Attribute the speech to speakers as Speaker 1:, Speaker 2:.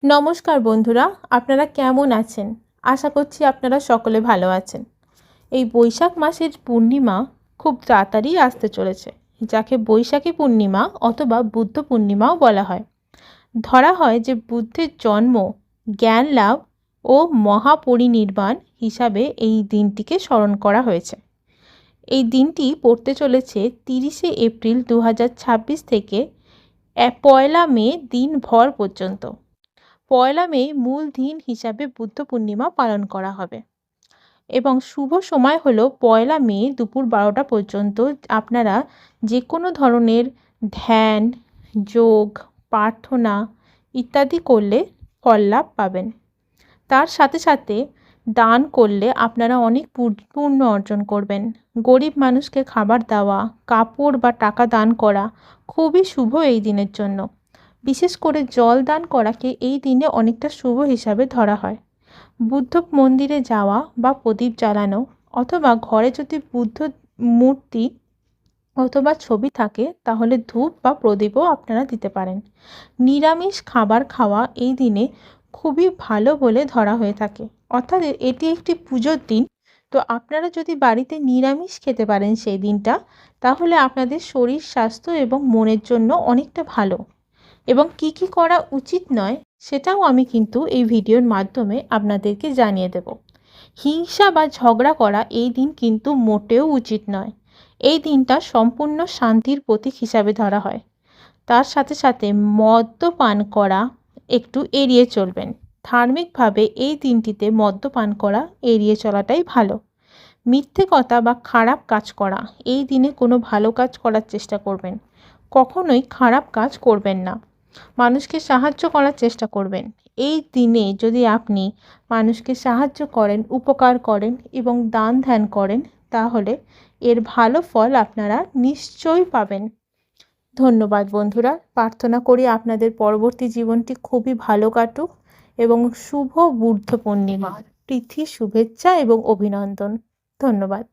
Speaker 1: নমস্কার বন্ধুরা, আপনারা কেমন আছেন? আশা করছি আপনারা সকলে ভালো আছেন। এই বৈশাখ মাসের পূর্ণিমা খুব তাড়াতাড়ি আসতে চলেছে, যাকে বৈশাখী পূর্ণিমা অথবা বুদ্ধ পূর্ণিমাও বলা হয়। ধরা হয় যে বুদ্ধের জন্ম, জ্ঞান লাভ ও মহাপরিনির্বাণ হিসাবে এই দিনটিকে স্মরণ করা হয়েছে। এই দিনটি পড়তে চলেছে 30শে এপ্রিল 2026 থেকে 1 মে দিনভর পর্যন্ত। 1 মে মূল দিন হিসাবে বুদ্ধ পূর্ণিমা পালন করা হবে এবং শুভ সময় হলো 1 মে দুপুর 12টা পর্যন্ত। আপনারা যে কোনো ধরনের ধ্যান, যোগ, প্রার্থনা ইত্যাদি করলে ফল লাভ পাবেন। তার সাথে সাথে দান করলে আপনারা অনেক পুণ্য অর্জন করবেন। গরিব মানুষকে খাবার দেওয়া, কাপড় বা টাকা দান করা খুবই শুভ এই দিনের জন্য। বিশেষ করে জল দান করাকে এই দিনে অনেকটা শুভ হিসাবে ধরা হয়। বুদ্ধ মন্দিরে যাওয়া বা প্রদীপ জ্বালানো অথবা ঘরে যদি বুদ্ধ মূর্তি অথবা ছবি থাকে তাহলে ধূপ বা প্রদীপও আপনারা দিতে পারেন। নিরামিষ খাবার খাওয়া এই দিনে খুবই ভালো বলে ধরা হয়ে থাকে, অর্থাৎ এটি একটি পুজোর দিন। তো আপনারা যদি বাড়িতে নিরামিষ খেতে পারেন সেই দিনটা, তাহলে আপনাদের শরীর স্বাস্থ্য এবং মনের জন্য অনেকটা ভালো। এবং কি কি করা উচিত নয় সেটাও আমি কিন্তু এই ভিডিওর মাধ্যমে আপনাদেরকে জানিয়ে দেব। হিংসা বা ঝগড়া করা এই দিন কিন্তু মোটেও উচিত নয়। এই দিনটা সম্পূর্ণ শান্তির প্রতীক হিসাবে ধরা হয়। তার সাথে সাথে মদ্যপান করা একটু এড়িয়ে চলবেন। ধার্মিকভাবে এই দিনটিতে মদ্যপান করা এড়িয়ে চলাটাই ভালো। মিথ্যে কথা বা খারাপ কাজ করা এই দিনে কোনো ভালো কাজ করার চেষ্টা করবেন। কখনোই খারাপ কাজ করবেন না। মানুষকে সাহায্য করার চেষ্টা করবেন। এই দিনে যদি আপনি মানুষকে সাহায্য করেন, উপকার করেন এবং দান ধ্যান করেন, তাহলে এর ভালো ফল আপনারা নিশ্চয়ই পাবেন। ধন্যবাদ বন্ধুরা। প্রার্থনা করি আপনাদের পরবর্তী জীবনটি খুবই ভালো কাটুক এবং শুভ বুদ্ধ পূর্ণিমার প্রীতি শুভেচ্ছা এবং অভিনন্দন। ধন্যবাদ।